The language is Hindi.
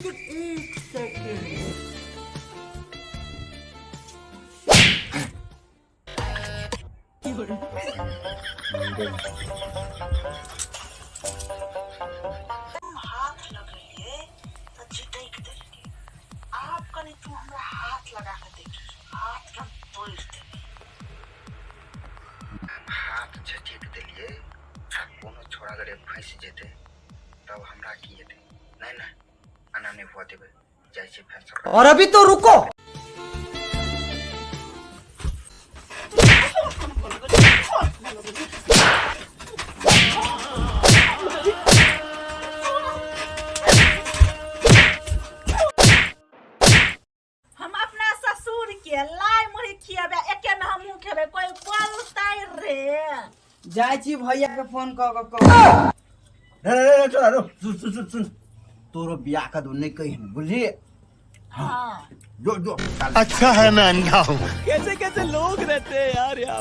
एक सेकंड। हाथ लगेलिए तो चिटक देलिए। आप कनी तू हमरा हाथ लगा के देखी, हाथ के हम तोड़ देबे। हाथ झटक दिलिए कोनो छोड़ा गरे फंस जेते तब हमरा की हेते। नहीं नहीं आना नहीं हुआ देबे जाय छै फैसला। और अभी तो रुको। हम अपना ससुर के लाई मुड़ी खियाबे, एके में हमहू खेबे। कोई बोलतै रे? जाय छी भैया के फोन कर सुन तोरो बियाह का दो नहीं कही बुझली। हाँ जो अच्छा है मैं अंधा हूँ। कैसे कैसे लोग रहते हैं यार यहाँ